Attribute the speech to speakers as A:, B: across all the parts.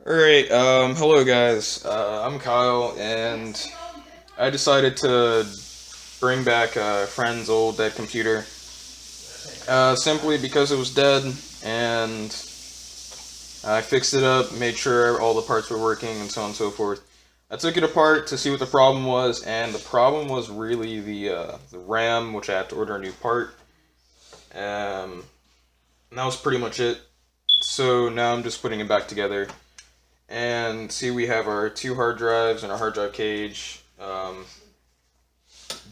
A: Alright, hello guys. I'm Kyle, and I decided to bring back a friend's old dead computer, simply because it was dead, and I fixed it up, made sure all the parts were working, and so on and so forth. I took it apart to see what the problem was, and the problem was really the RAM, which I had to order a new part. And that was pretty much it. So now I'm just putting it back together. And see, we have our two hard drives and our hard drive cage,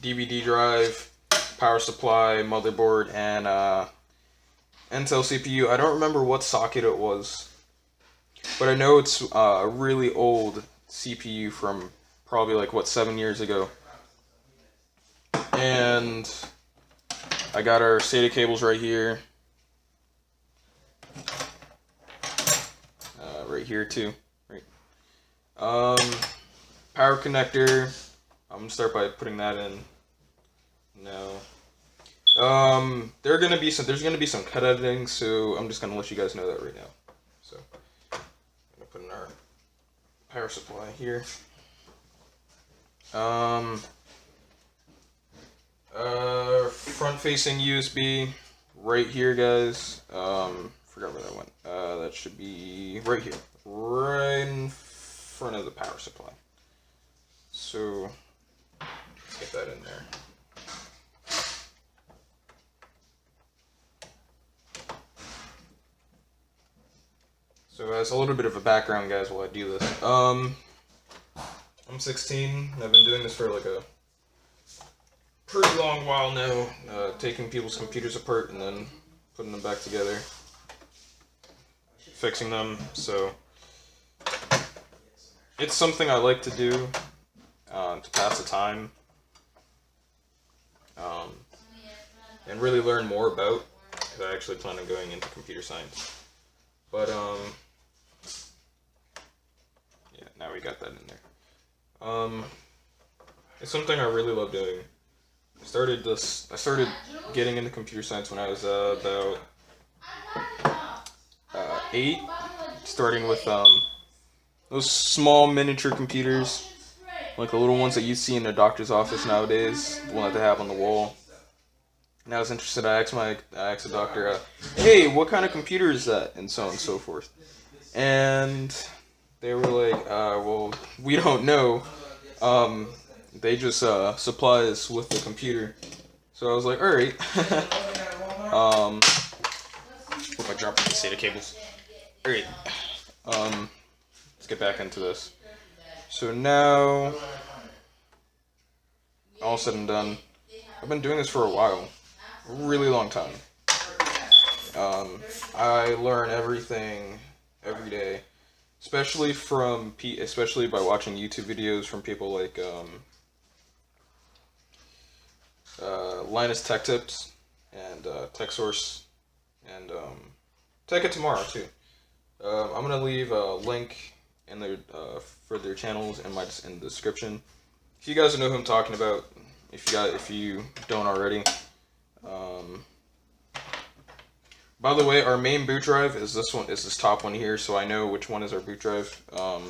A: DVD drive, power supply, motherboard, and Intel CPU. I don't remember what socket it was, but I know it's a really old CPU from probably like what 7 years ago. And I got our SATA cables right here, right here too. Right. Um, Power connector. I'm gonna start by putting that in. No. There's gonna be some cut editing, so I'm just gonna let you guys know that right now. So I'm gonna put in our power supply here. Um, Front facing USB right here, guys. Forgot where that went. That should be right here, right in front of the power supply. So let's get that in there. So as a little bit of a background, guys, while I do this, I'm 16. I've been doing this for like a pretty long while now, taking people's computers apart and then putting them back together, fixing them. So it's something I like to do to pass the time, um, and really learn more about. Because I actually plan on going into computer science. But yeah, now we got that in there. It's something I really love doing. I started getting into computer science when I was about 8, starting with those small miniature computers, like the little ones that you see in a doctor's office nowadays, the one that they have on the wall. And I was interested. I asked the doctor, "Hey, what kind of computer is that?" and so on and so forth. And they were like, "Well, we don't know. Um, they just supply us with the computer." So I was like, "All right." um, Hope I dropped the SATA cables. All right. Um, let's get back into this. So now, all said and done, I've been doing this for a while, a really long time. I learn everything every day, especially by watching YouTube videos from people like Linus Tech Tips and Tech Source and Tech It Tomorrow too. I'm gonna leave a link in their for their channels in the description. If you guys know who I'm talking about, if you don't already. Um, by the way, our main boot drive is this one. Is this top one here? So I know which one is our boot drive. So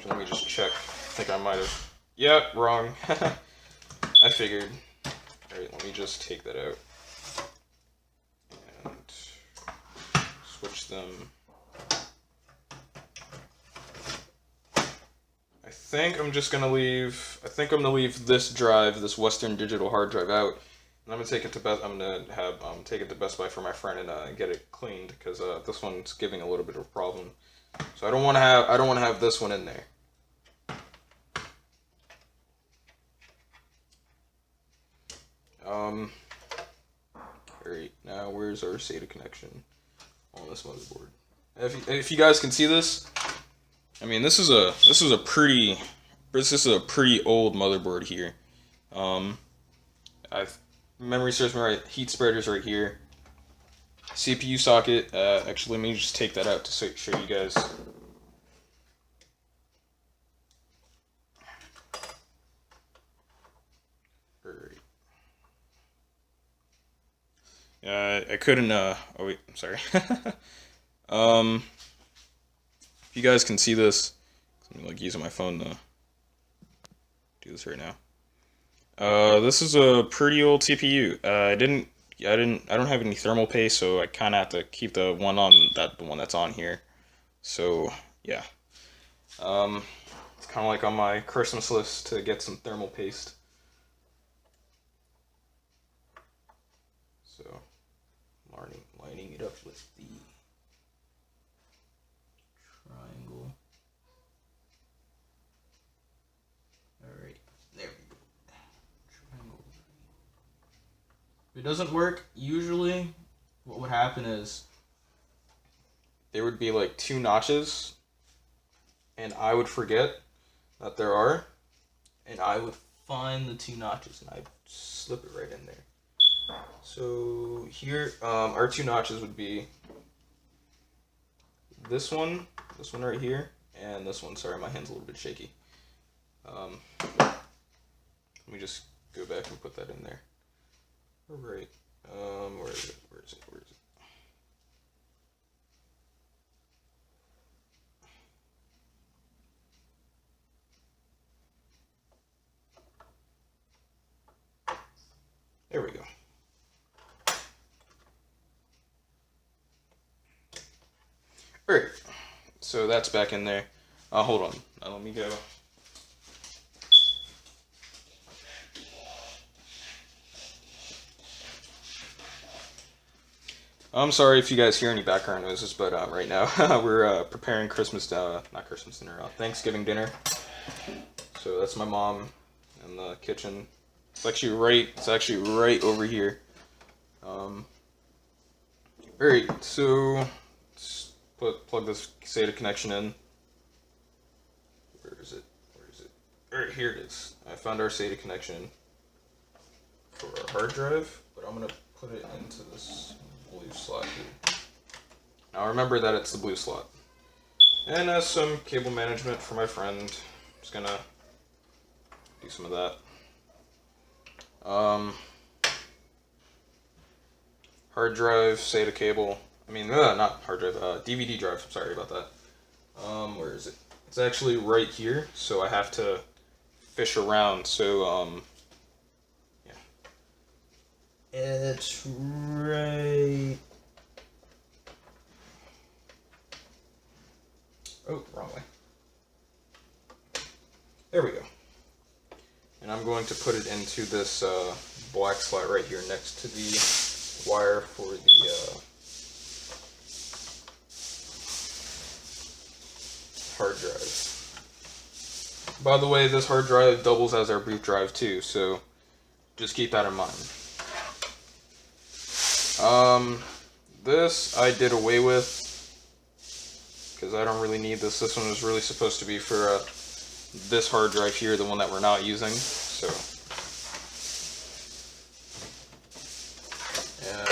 A: let me just check. I think I might have. Yeah, wrong. I figured. All right, let me just take that out and switch them. I think I'm gonna leave this drive, this Western Digital hard drive out, and I'm gonna take it to Best. I'm gonna have take it to Best Buy for my friend and get it cleaned because this one's giving a little bit of a problem. So I don't want to have this one in there. Um. Alright, now where's our SATA connection on this motherboard? If you guys can see this, I mean this is a pretty old motherboard here. Um, I've Memory serves me right. Heat spreaders right here. CPU socket. Actually, let me just take that out to show you guys. Alright. I couldn't. Oh wait, I'm sorry. If you guys can see this, I'm like using my phone to do this right now. This is a pretty old CPU. I don't have any thermal paste, so I kind of have to keep the one that's on here. So yeah, it's kind of like on my Christmas list to get some thermal paste. So lining it up with the triangle. Alright, there we go. Triangle. If it doesn't work, usually what would happen is there would be like 2 notches, and I would forget that there are, and I would find the 2 notches and I'd slip it right in there. So here, our 2 notches would be this one right here, and this one. Sorry, my hand's a little bit shaky. Let me just go back and put that in there. All right. Where is it? There we go. Alright, so that's back in there. Hold on. Let me go. I'm sorry if you guys hear any background noises, but right now we're preparing Thanksgiving dinner. So that's my mom in the kitchen. It's actually right over here. Alright, so let's plug this SATA connection in. Where is it? Alright, here it is. I found our SATA connection for our hard drive, but I'm gonna put it into this blue slot here. Now remember that it's the blue slot. And some cable management for my friend. I'm just gonna do some of that. Hard drive, SATA cable. Not hard drive, DVD drive. Sorry about that. Where is it? It's actually right here, so I have to fish around. So, yeah. It's right. Oh, wrong way. There we go. And I'm going to put it into this black slot right here next to the wire for the hard drive. By the way, this hard drive doubles as our boot drive too, so just keep that in mind. This I did away with because I don't really need this. This one was really supposed to be for this hard drive here, the one that we're not using. So, and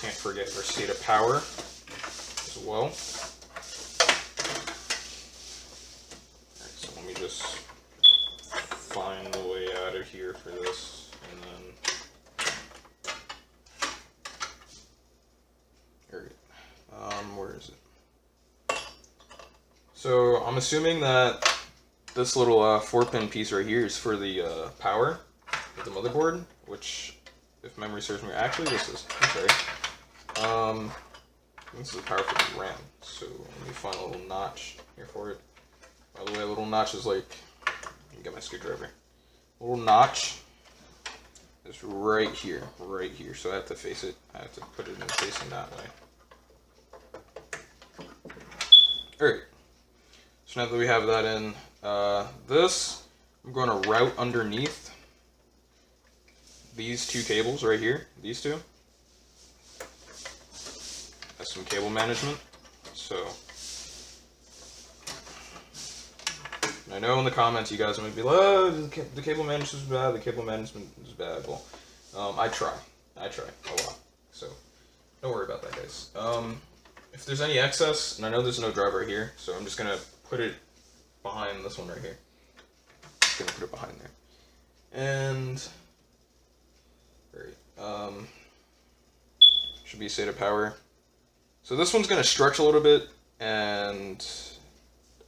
A: can't forget our SATA power as well. Alright, so let me just find the way out of here for this, and then where is it? So I'm assuming that this little 4-pin piece right here is for the power of the motherboard, which, if memory serves me, actually this is. I'm sorry. This is the power for the RAM. So let me find a little notch here for it. By the way, a little notch is like, let me get my screwdriver. A little notch is right here. So I have to face it. I have to put it in facing that way. Alright, so now that we have that in, this, I'm going to route underneath these 2 cables right here, these 2. That's some cable management, so, I know in the comments you guys might be like, oh, the cable management is bad, well, I try a lot, so, don't worry about that, guys. If there's any excess, and I know there's no driver here, so I'm just going to put it behind this one right here. Just going to put it behind there. And, should be SATA power. So this one's going to stretch a little bit, and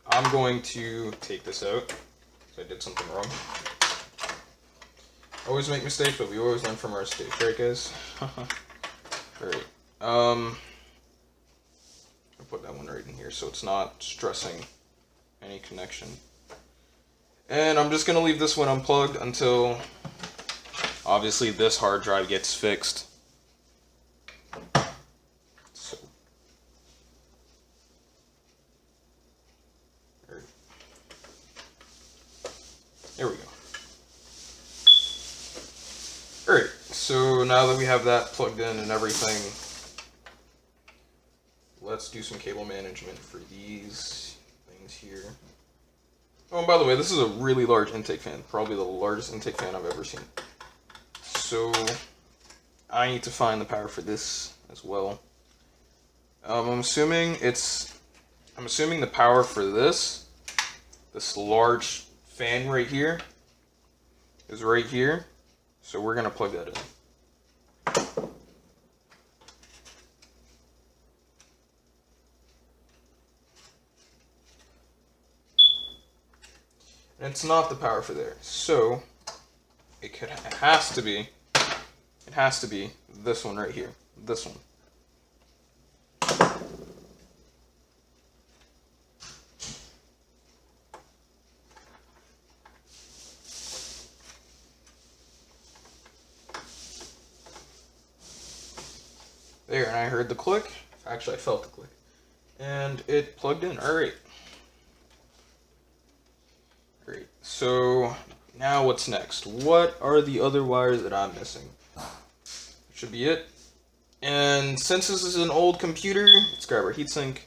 A: I'm going to take this out. I did something wrong. Always make mistakes, but we always learn from our mistakes, right, guys? Alright. I'll put that one right in here so it's not stressing any connection. And I'm just going to leave this one unplugged until, obviously, this hard drive gets fixed. So. There we go. Alright, so now that we have that plugged in and everything, let's do some cable management for these things here. Oh, and by the way, this is a really large intake fan, probably the largest intake fan I've ever seen. So I need to find the power for this as well. I'm assuming the power for this large fan right here is right here. So we're gonna plug that in. And it's not the power for there. So it has to be this one right here. This one. There, and I heard the click. Actually, I felt the click. And it plugged in. Alright. Great. So, now what's next? What are the other wires that I'm missing? Should be it. And since this is an old computer, let's grab our heatsink.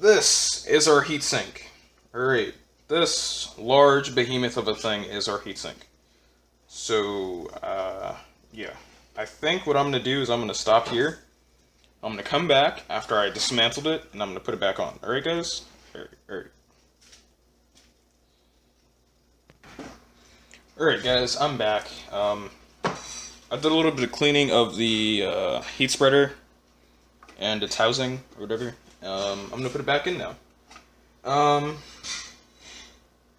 A: This is our heatsink. Alright. This large behemoth of a thing is our heatsink. So, yeah. I think what I'm going to do is I'm going to stop here. I'm going to come back after I dismantled it, and I'm going to put it back on. Alright, guys? Alright. Alright, guys, I'm back. I did a little bit of cleaning of the heat spreader and its housing, or whatever. I'm going to put it back in now.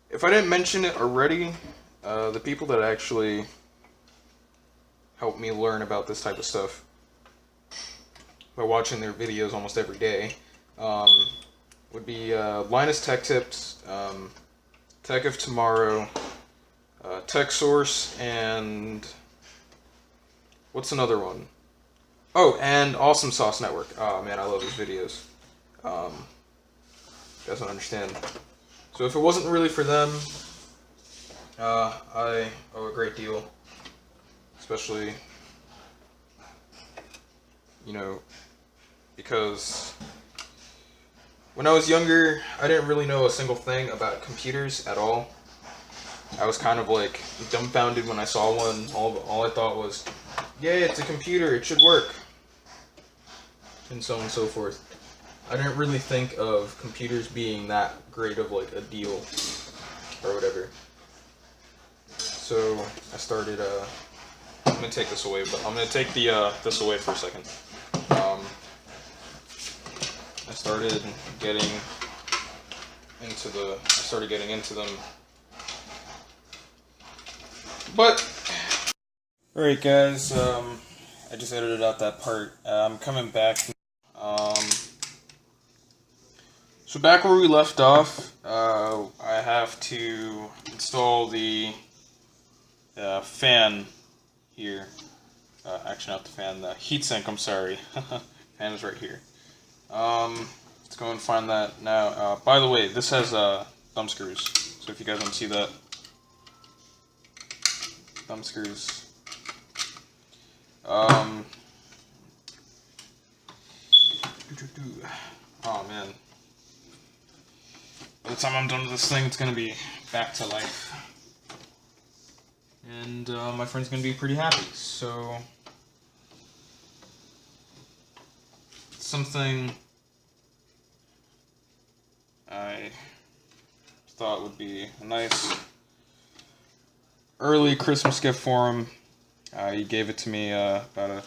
A: If I didn't mention it already, the people that actually helped me learn about this type of stuff by watching their videos almost every day would be Linus Tech Tips, Tech of Tomorrow, Tech Source, and what's another one? Oh, and Awesome Sauce Network. Oh man, I love those videos. You guys don't understand. So if it wasn't really for them, I owe a great deal. Especially, you know, because when I was younger, I didn't really know a single thing about computers at all. I was kind of like dumbfounded when I saw one. All I thought was, yeah, it's a computer, it should work. And so on and so forth. I didn't really think of computers being that great of like a deal or whatever. So I started, I'm gonna take this away, but I'm gonna take the this away for a second. I started getting into them, but alright, guys. I just edited out that part. I'm coming back. So back where we left off, I have to install the fan here. Actually, not the fan, the heatsink, I'm sorry. Fan is right here. Let's go and find that now. By the way, this has thumb screws, so if you guys want to see that. Thumb screws. Oh man. By the time I'm done with this thing, it's going to be back to life. And my friend's going to be pretty happy, so it's something I thought would be a nice early Christmas gift for him. He gave it to me about a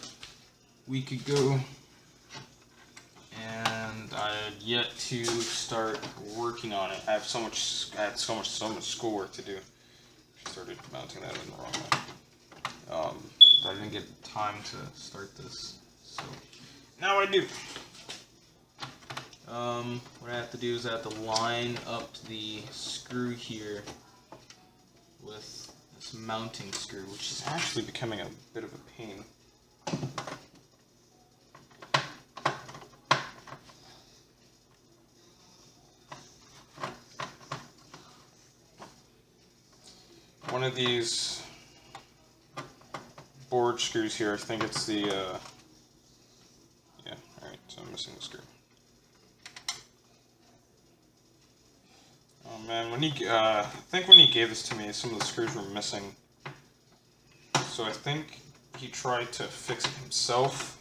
A: week ago. yet to start working on it. I had so much schoolwork to do. I started mounting that in the wrong way. I didn't get time to start this, so now I do. What I have to do is I have to line up the screw here with this mounting screw, which is actually becoming a bit of a pain. One of these board screws here, I think it's the, yeah, alright, so I'm missing the screw. Oh man, I think when he gave this to me, some of the screws were missing. So I think he tried to fix it himself,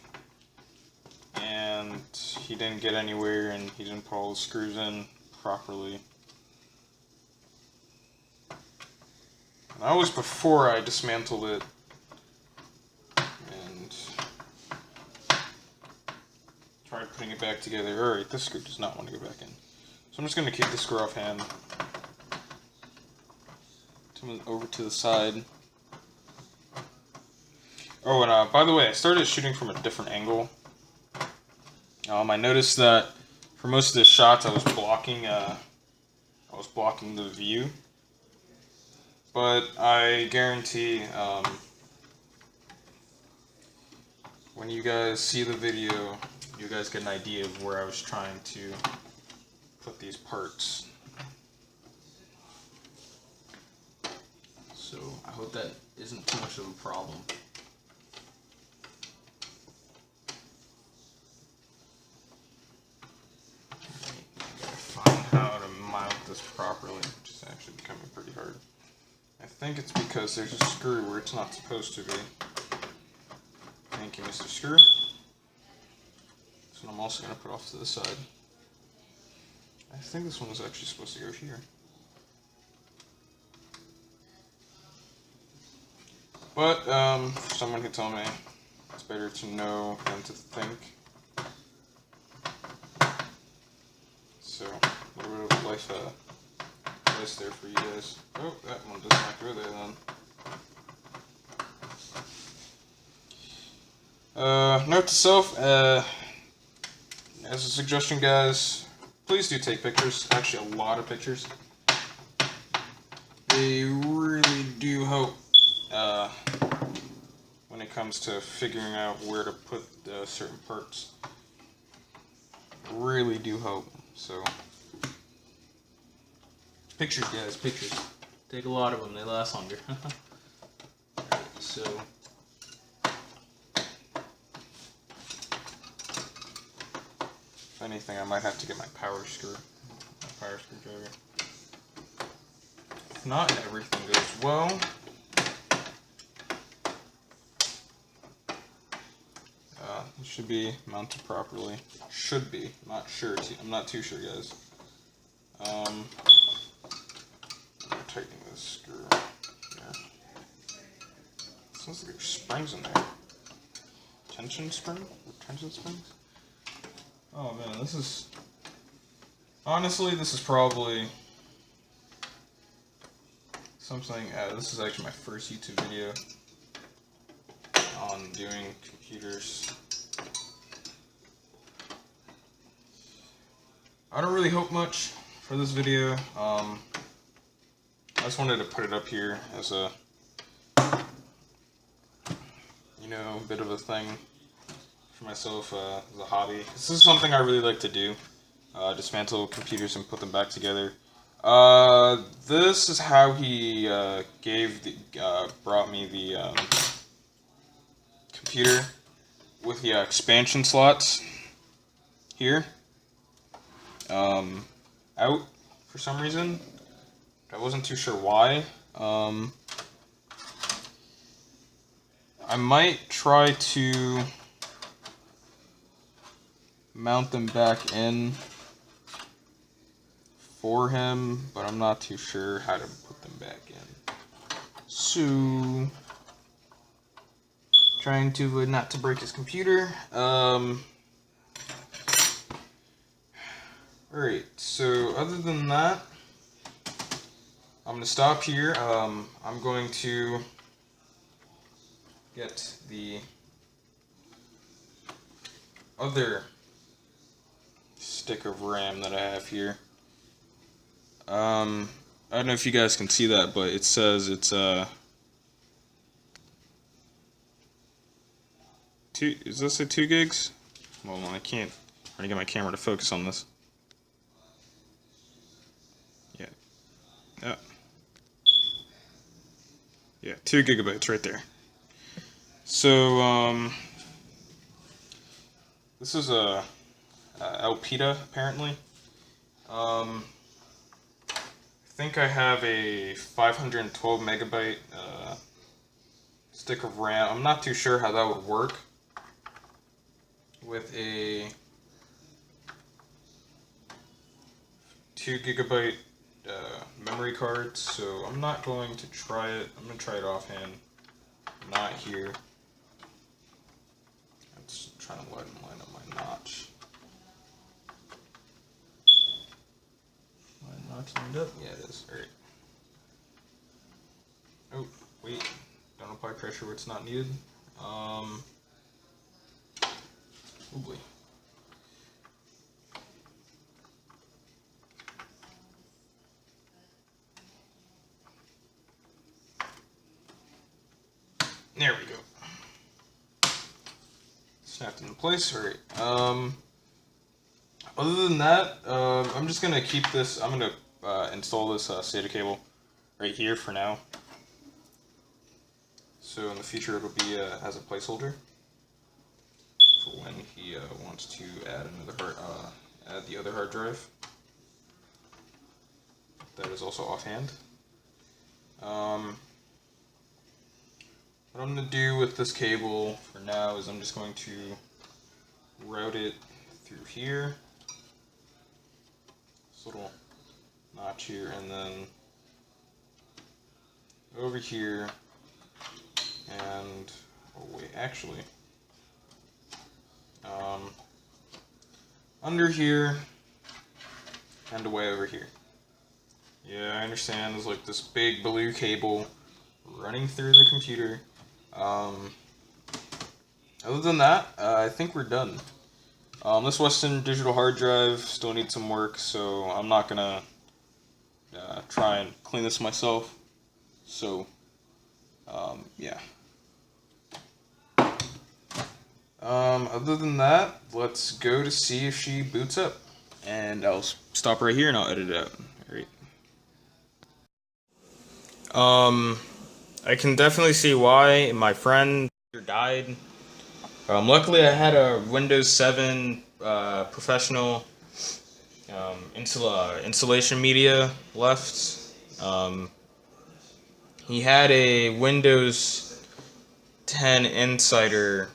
A: and he didn't get anywhere, and he didn't put all the screws in properly. And that was before I dismantled it, and tried putting it back together. Alright, this screw does not want to go back in. So I'm just going to keep the screw off hand. Turn it over to the side. Oh, and by the way, I started shooting from a different angle. I noticed that for most of the shots I was blocking the view. But I guarantee when you guys see the video, you guys get an idea of where I was trying to put these parts. So I hope that isn't too much of a problem. Alright, I gotta find how to mount this properly, which is actually becoming pretty hard. I think it's because there's a screw where it's not supposed to be. Thank you, Mr. Screw. So I'm also going to put off to the side. I think this one is actually supposed to go here. But, for someone who told me it's better to know than to think. So, a little bit of life advice there for you guys. Oh, that one does not go there then. Note to self, as a suggestion, guys, please do take pictures. Actually, a lot of pictures. They really do help when it comes to figuring out where to put certain parts. Really do help. So, pictures, guys, pictures. Take a lot of them. They last longer. Alright, so. If anything, I might have to get my power screwdriver. If not, everything goes well. It should be mounted properly. Should be. I'm not too sure, guys. I'm tightening this screw here. Sounds like there's springs in there. Tension spring? Or tension springs? Oh man, this is... Honestly, this is probably something... this is actually my first YouTube video on doing computers. I don't really hope much for this video. I just wanted to put it up here as a, bit of a thing for myself as a hobby. This is something I really like to do. Dismantle computers and put them back together. This is how he brought me the computer with the expansion slots here. Out for some reason. I wasn't too sure why. I might try to mount them back in for him, but I'm not too sure how to put them back in. So, trying to avoid not to break his computer. Alright, so other than that, I'm going to stop here. I'm going to get the other stick of RAM that I have here. I don't know if you guys can see that, but it says it's does this say 2 gigs? Well, I can't really get my camera to focus on this. Yeah, 2 gigabytes right there. So this is a Elpida apparently. I think I have a 512 megabyte stick of RAM. I'm not too sure how that would work with a 2 gigabyte memory card, so I'm not going to try it. I'm going to try it offhand, not here. I'm just trying to line up my notch. My notch lined up? Yeah, it is. Alright. Oh, wait. Don't apply pressure where it's not needed. Oh boy. There we go. Snapped into place. Alright. Other than that, I'm just gonna keep this. I'm gonna install this SATA cable right here for now. So in the future, it'll be as a placeholder for when he wants to add another add the other hard drive. That is also offhand. What I'm going to do with this cable for now is I'm just going to route it through here, this little notch here, and then over here, and, oh wait, actually, under here, and away over here. Yeah, I understand there's like this big blue cable running through the computer. Other than that, I think we're done. This Western Digital hard drive still needs some work, so I'm not gonna try and clean this myself. So, yeah. Other than that, let's go to see if she boots up. And I'll stop right here and I'll edit it out. Alright. I can definitely see why my friend died. Luckily, I had a Windows 7 professional installation media left. He had a Windows 10 Insider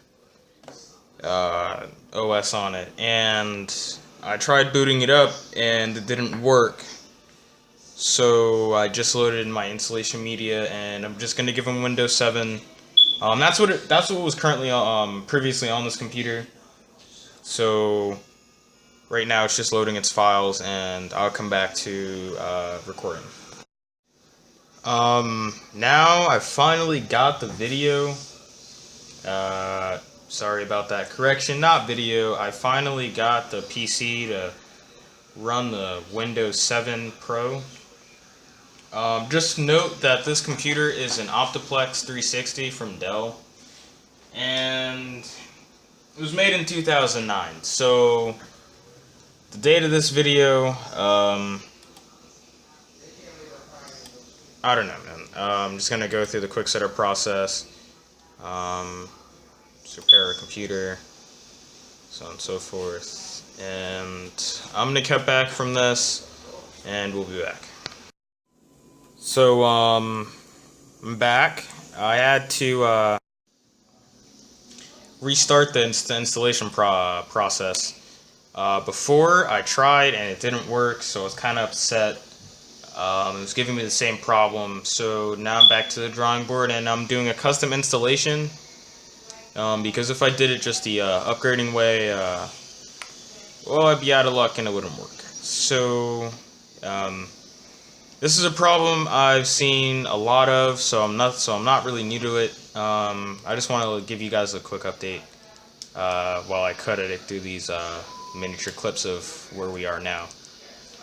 A: OS on it, and I tried booting it up and it didn't work. So I just loaded in my installation media, and I'm just gonna give him Windows 7. That's what was currently previously on this computer. So right now it's just loading its files, and I'll come back to recording. Now I finally got the video. Sorry about that correction, not video. I finally got the PC to run the Windows 7 Pro. Just note that this computer is an Optiplex 360 from Dell, and it was made in 2009. So the date of this video, I don't know, man. I'm just gonna go through the quick setup process. Just repair a computer, so on and so forth. And I'm gonna cut back from this, and we'll be back. So, I'm back. I had to restart the installation process. Before, I tried and it didn't work, so I was kind of upset. It was giving me the same problem, so now I'm back to the drawing board and I'm doing a custom installation. Because if I did it just the upgrading way, well, I'd be out of luck and it wouldn't work. So, this is a problem I've seen a lot of, so I'm not really new to it. I just want to give you guys a quick update while I cut it through these miniature clips of where we are now.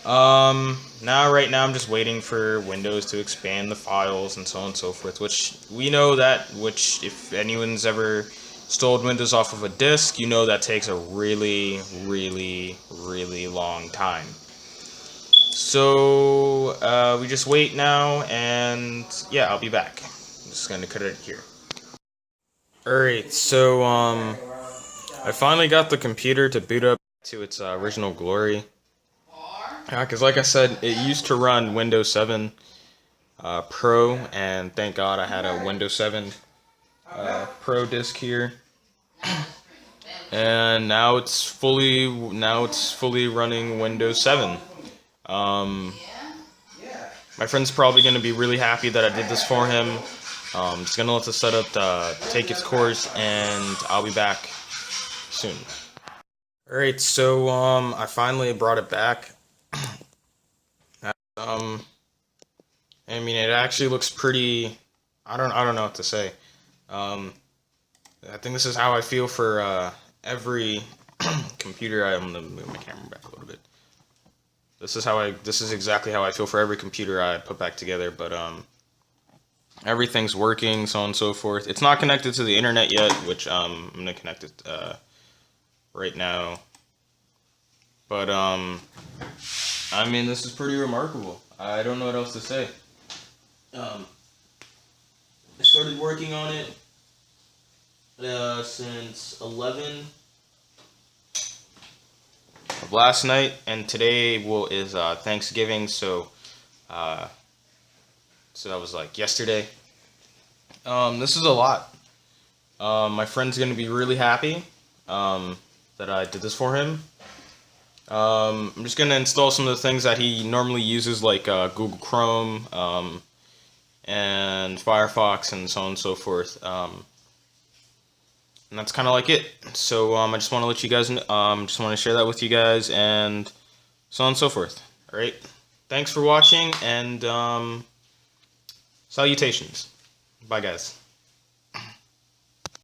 A: Right now I'm just waiting for Windows to expand the files and so on and so forth, which we know which if anyone's ever stolen Windows off of a disk, you know that takes a really, really, really long time. So, we just wait now, and yeah, I'll be back. I'm just gonna cut it here. Alright, so, I finally got the computer to boot up to its original glory. Because like I said, it used to run Windows 7 Pro, and thank God I had a Windows 7 Pro disk here. And now it's fully running Windows 7. My friend's probably going to be really happy that I did this for him. Just going to let the setup take its course, and I'll be back soon. Alright, so I finally brought it back. I mean, it actually looks pretty. I don't know what to say. I think this is how I feel for every computer. I'm gonna move my camera back a little bit. This is exactly how I feel for every computer I put back together. But everything's working, so on and so forth. It's not connected to the internet yet, which I'm gonna connect it right now. But I mean, this is pretty remarkable. I don't know what else to say. I started working on it since 11 of last night, and today is Thanksgiving, so that was like yesterday. This is a lot. My friend's gonna be really happy that I did this for him. I'm just going to install some of the things that he normally uses, like Google Chrome and Firefox and so on and so forth. And that's kind of like it. So I just want to let you guys just want to share that with you guys, and so on and so forth. Alright, thanks for watching, and salutations. Bye guys.